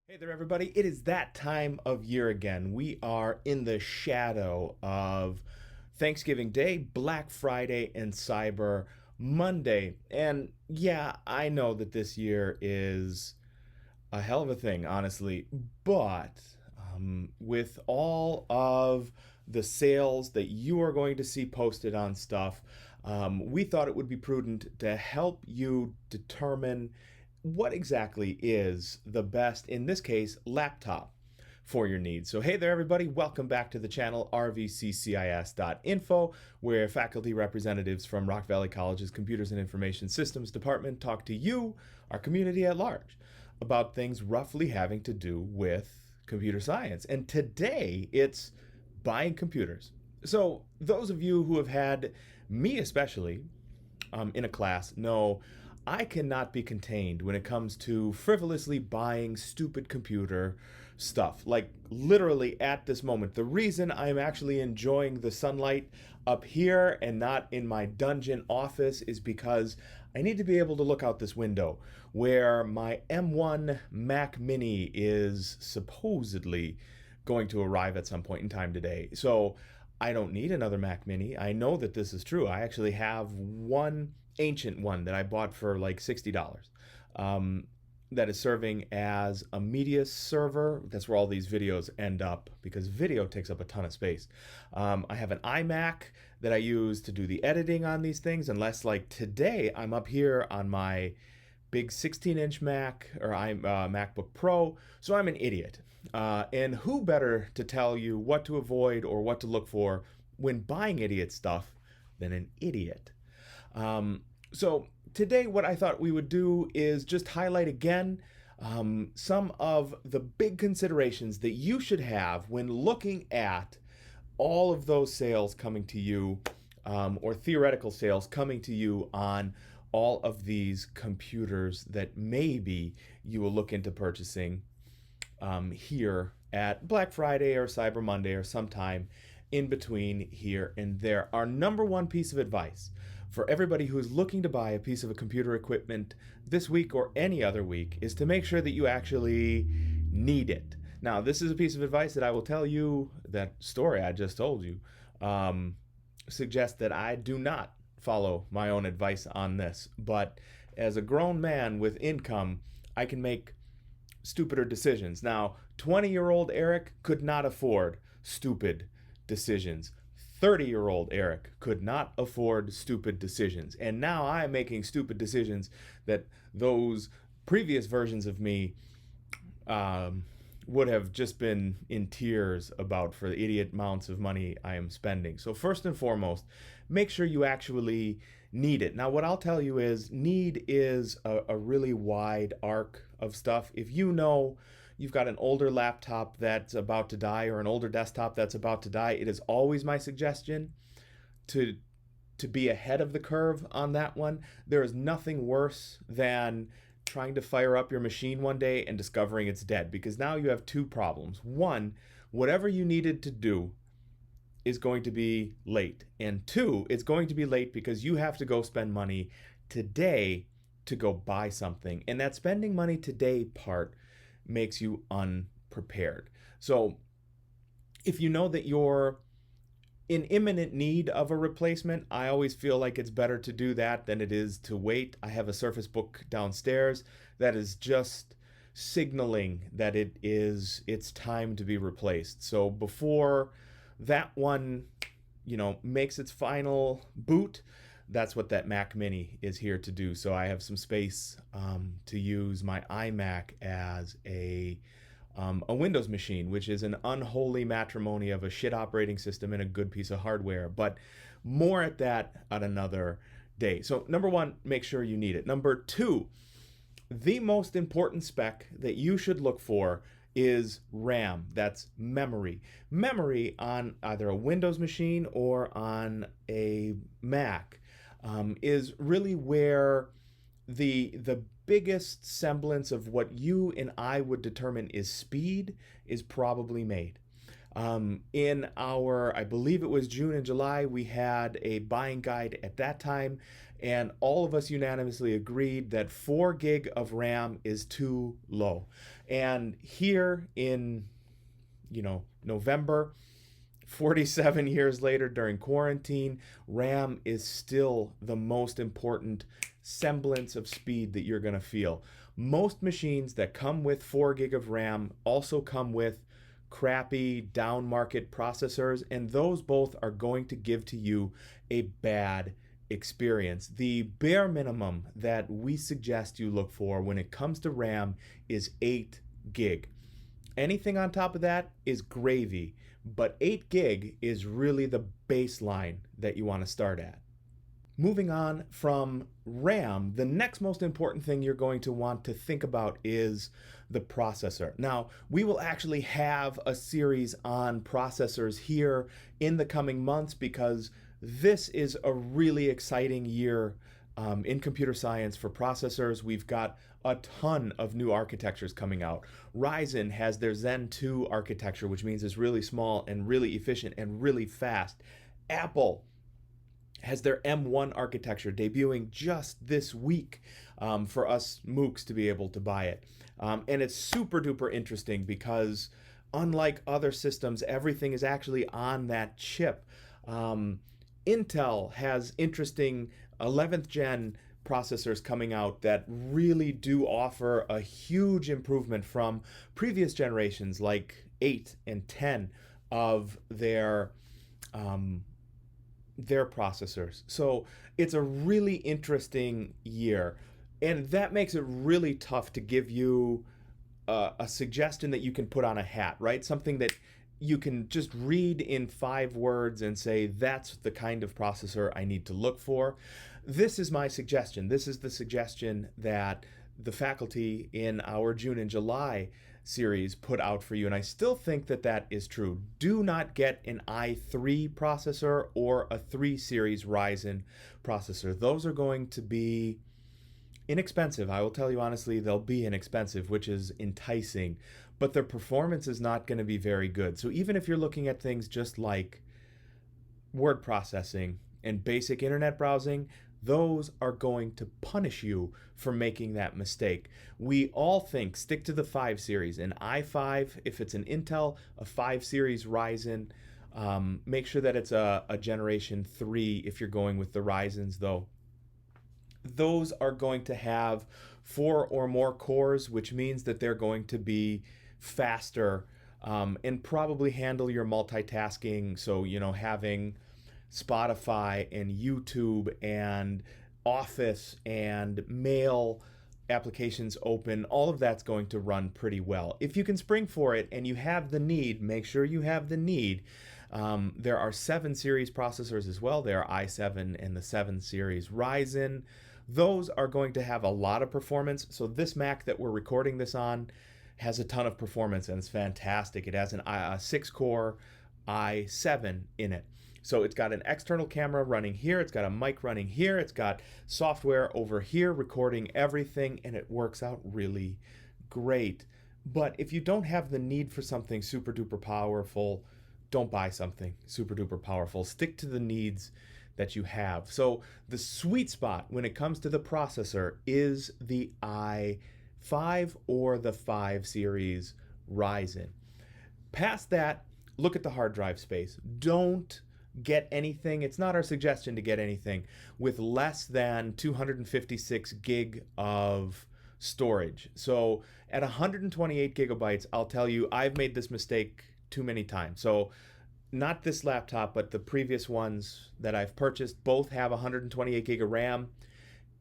Hey there, everybody. It is that time of year again. We are in the shadow of Thanksgiving Day, Black Friday, and Cyber Monday. And yeah, I know that this year is a hell of a thing, honestly. But with all of the sales that you are going to see posted on stuff, we thought it would be prudent to help you determine what exactly is the best, in this case, laptop for your needs. So, hey there, everybody. Welcome back to the channel, RVCCIS.info, where faculty representatives from Rock Valley College's Computers and Information Systems Department talk to you, our community at large, about things roughly having to do with computer science. And today, it's buying computers. So, those of you who have had me, especially, in a class know I cannot be contained when it comes to frivolously buying stupid computer stuff. Like, literally at this moment, the reason I'm actually enjoying the sunlight up here and not in my dungeon office is because I need to be able to look out this window where my M1 Mac Mini is supposedly going to arrive at some point in time today. So I don't need another Mac Mini. I know that this is true. I actually have one ancient one that I bought for like $60, that is serving as a media server. That's where all these videos end up because video takes up a ton of space. I have an iMac that I use to do the editing on these things, unless like today I'm up here on my big 16-inch Mac or MacBook Pro, so I'm an idiot. And who better to tell you what to avoid or what to look for when buying idiot stuff than an idiot? So today what I thought we would do is just highlight again some of the big considerations that you should have when looking at all of those sales coming to you, or theoretical sales coming to you on all of these computers that maybe you will look into purchasing here at Black Friday or Cyber Monday or sometime in between here and there. Our number one piece of advice for everybody who's looking to buy a piece of a computer equipment this week or any other week is to make sure that you actually need it. Now, this is a piece of advice that I will tell you, that story I just told you suggests that I do not follow my own advice on this. But as a grown man with income, I can make stupider decisions. Now, 20-year-old Eric could not afford stupid decisions. 30-year-old Eric could not afford stupid decisions. And now I'm making stupid decisions that those previous versions of me would have just been in tears about for the idiot amounts of money I am spending. So first and foremost, make sure you actually need it. Now, what I'll tell you is need is a really wide arc of stuff. If you know you've got an older laptop that's about to die or an older desktop that's about to die, it is always my suggestion to be ahead of the curve on that one. There is nothing worse than trying to fire up your machine one day and discovering it's dead, because now you have two problems. One, whatever you needed to do is going to be late. And two, it's going to be late because you have to go spend money today to go buy something. And that spending money today part makes you unprepared. So if you know that you're in imminent need of a replacement, I always feel like it's better to do that than it is to wait. I have a Surface Book downstairs that is just signaling that it's time to be replaced. So before that one, makes its final boot, that's what that Mac Mini is here to do. So I have some space to use my iMac as a Windows machine, which is an unholy matrimony of a shit operating system and a good piece of hardware. But more at that at another day. So number one, make sure you need it. Number two, the most important spec that you should look for is RAM. That's memory. Memory on either a Windows machine or on a Mac is really where the biggest semblance of what you and I would determine is speed is probably made. In our, I believe it was June and July, we had a buying guide at that time, and all of us unanimously agreed that 4 gig of RAM is too low. And here in, November, 47 years later during quarantine, RAM is still the most important semblance of speed that you're going to feel. Most machines that come with 4 gig of RAM also come with crappy down market processors, and those both are going to give to you a bad experience. The bare minimum that we suggest you look for when it comes to RAM is 8 gig. Anything on top of that is gravy, but 8 gig is really the baseline that you want to start at. Moving on from RAM, the next most important thing you're going to want to think about is the processor. Now, we will actually have a series on processors here in the coming months because this is a really exciting year in computer science for processors. We've got a ton of new architectures coming out. Ryzen has their Zen 2 architecture, which means it's really small and really efficient and really fast. Apple has their M1 architecture debuting just this week for us mooks to be able to buy it. And it's super duper interesting because unlike other systems, everything is actually on that chip. Intel has interesting 11th gen processors coming out that really do offer a huge improvement from previous generations like 8 and 10 of their processors. So it's a really interesting year, and that makes it really tough to give you a suggestion that you can put on a hat, right? Something that you can just read in 5 words and say, that's the kind of processor I need to look for. This is my suggestion. This is the suggestion that the faculty in our June and July series put out for you, and I still think that that is true. Do not get an i3 processor or a 3 series Ryzen processor. Those are going to be inexpensive. I will tell you honestly, they'll be inexpensive, which is enticing, but their performance is not going to be very good. So even if you're looking at things just like word processing and basic internet browsing, those are going to punish you for making that mistake. We all think stick to the 5 series, an i5 if it's an Intel, a 5 series Ryzen. Make sure that it's a generation 3 if you're going with the Ryzens though. Those are going to have 4 or more cores, which means that they're going to be faster and probably handle your multitasking. So, having Spotify and YouTube and Office and mail applications open, all of that's going to run pretty well. If you can spring for it and you have the need, make sure you have the need. There are 7 series processors as well. There are i7 and the 7 series Ryzen. Those are going to have a lot of performance. So this Mac that we're recording this on has a ton of performance and it's fantastic. It has a 6-core i7 in it. So it's got an external camera running here, it's got a mic running here, it's got software over here recording everything, and it works out really great. But if you don't have the need for something super duper powerful, don't buy something super duper powerful. Stick to the needs that you have. So the sweet spot when it comes to the processor is the i5 or the 5 series Ryzen. Past that, look at the hard drive space. Don't get anything, it's not our suggestion to get anything with less than 256 gig of storage. So at 128 gigabytes, I'll tell you, I've made this mistake too many times. So not this laptop, but the previous ones that I've purchased both have 128 gig of RAM,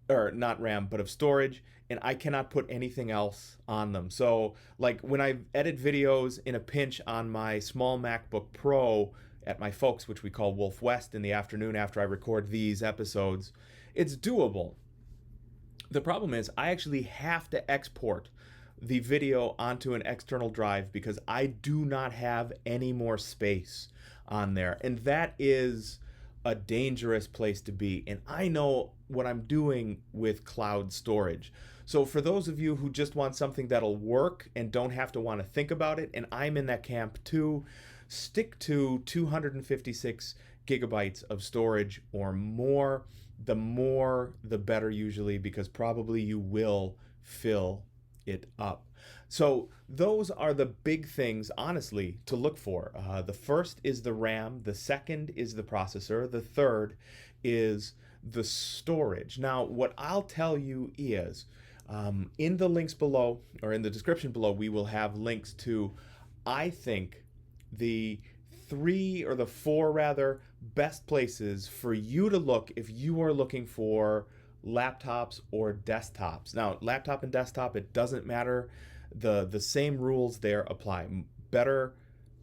or not RAM, but of storage, and I cannot put anything else on them. So like when I edit videos in a pinch on my small MacBook Pro at my folks, which we call Wolf West, in the afternoon after I record these episodes, it's doable. The problem is I actually have to export the video onto an external drive because I do not have any more space on there. And that is a dangerous place to be. And I know what I'm doing with cloud storage. So for those of you who just want something that'll work and don't have to want to think about it, and I'm in that camp too, Stick to 256 gigabytes of storage or more. The more, the better, usually, because probably you will fill it up. So, those are the big things, honestly, to look for. The first is the RAM, the second is the processor, the third is the storage. Now, what I'll tell you is in the links below, or in the description below, we will have links to, I think, the three or the four rather best places for you to look if you are looking for laptops or desktops. Now, laptop and desktop, it doesn't matter. The same rules there apply. Better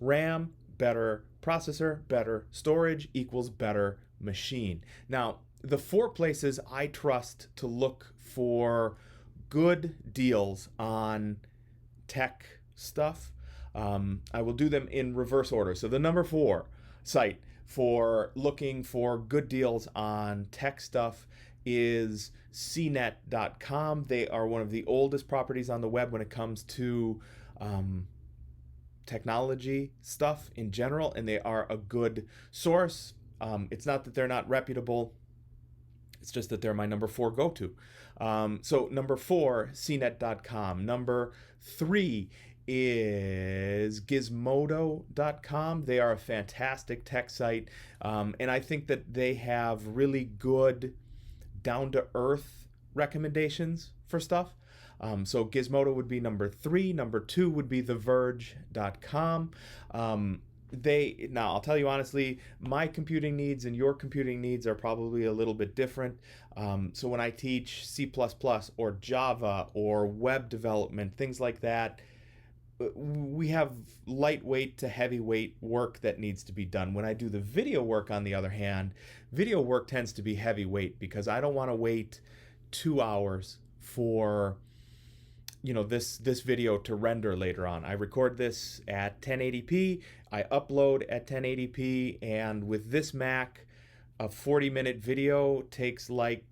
RAM, better processor, better storage equals better machine. Now, the four places I trust to look for good deals on tech stuff, I will do them in reverse order. So the number 4 site for looking for good deals on tech stuff is cnet.com. They are one of the oldest properties on the web when it comes to technology stuff in general, and they are a good source. It's not that they're not reputable, it's just that they're my number 4 go-to. So number 4, cnet.com. Number 3 is gizmodo.com. They are a fantastic tech site, and I think that they have really good down-to-earth recommendations for stuff. So Gizmodo would be number 3. Number 2 would be theverge.com. Now, I'll tell you honestly, my computing needs and your computing needs are probably a little bit different. So when I teach C++ or Java or web development, things like that, we have lightweight to heavyweight work that needs to be done. When I do the video work, on the other hand, video work tends to be heavyweight because I don't want to wait 2 hours for this video to render later on. I record this at 1080p, I upload at 1080p, and with this Mac, a 40-minute video takes like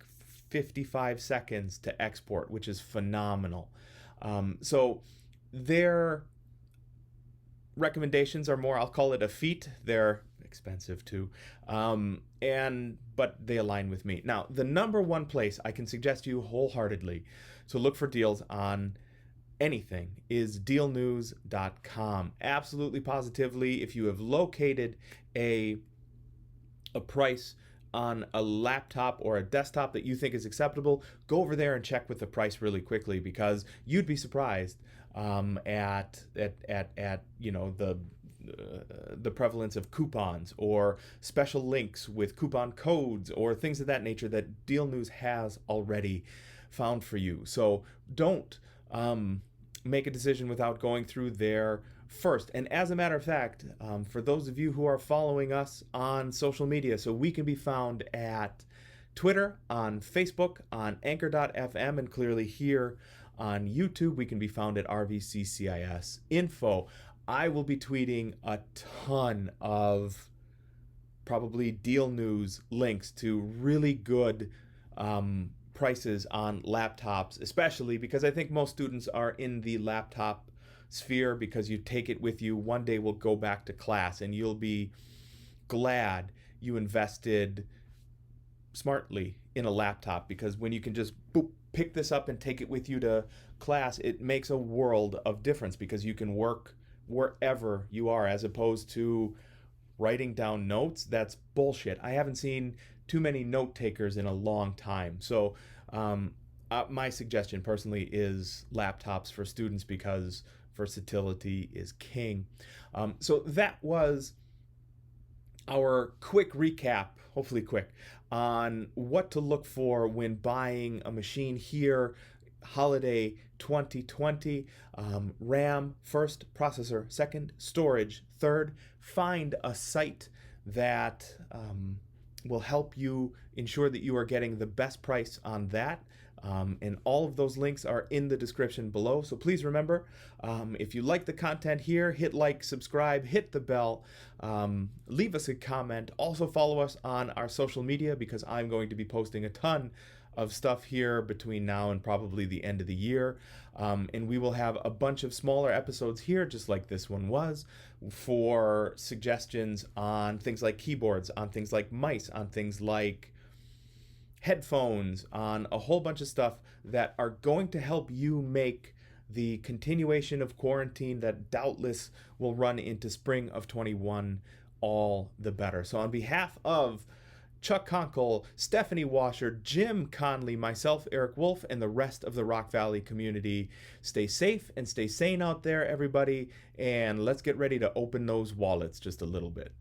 55 seconds to export, which is phenomenal. So their recommendations are more, I'll call it a feat. They're expensive too, but they align with me. Now, the number 1 place I can suggest you wholeheartedly to look for deals on anything is dealnews.com. Absolutely positively, if you have located a price on a laptop or a desktop that you think is acceptable, go over there and check with the price really quickly, because you'd be surprised at the prevalence of coupons or special links with coupon codes or things of that nature that Deal News has already found for you. So don't make a decision without going through there first. And as a matter of fact, for those of you who are following us on social media, so we can be found at Twitter, on Facebook, on Anchor.fm, and clearly here on YouTube, we can be found at RVCCIS info. I will be tweeting a ton of probably Deal News links to really good prices on laptops, especially because I think most students are in the laptop sphere because you take it with you. One day we'll go back to class and you'll be glad you invested smartly in a laptop, because when you can just pick this up and take it with you to class, it makes a world of difference because you can work wherever you are, as opposed to writing down notes. That's bullshit. I haven't seen too many note takers in a long time. So my suggestion personally is laptops for students because versatility is king. So that was our quick recap, hopefully quick, on what to look for when buying a machine here, holiday 2020. RAM first, processor second, storage third. Find a site that will help you ensure that you are getting the best price on that. And all of those links are in the description below. So please remember, if you like the content here, hit like, subscribe, hit the bell, leave us a comment. Also follow us on our social media, because I'm going to be posting a ton of stuff here between now and probably the end of the year. And we will have a bunch of smaller episodes here, just like this one was, for suggestions on things like keyboards, on things like mice, on things like headphones, on a whole bunch of stuff that are going to help you make the continuation of quarantine that doubtless will run into spring of 21 all the better. So on behalf of Chuck Conkle, Stephanie Washer, Jim Conley, myself, Eric Wolf, and the rest of the Rock Valley community, stay safe and stay sane out there, everybody, and let's get ready to open those wallets just a little bit.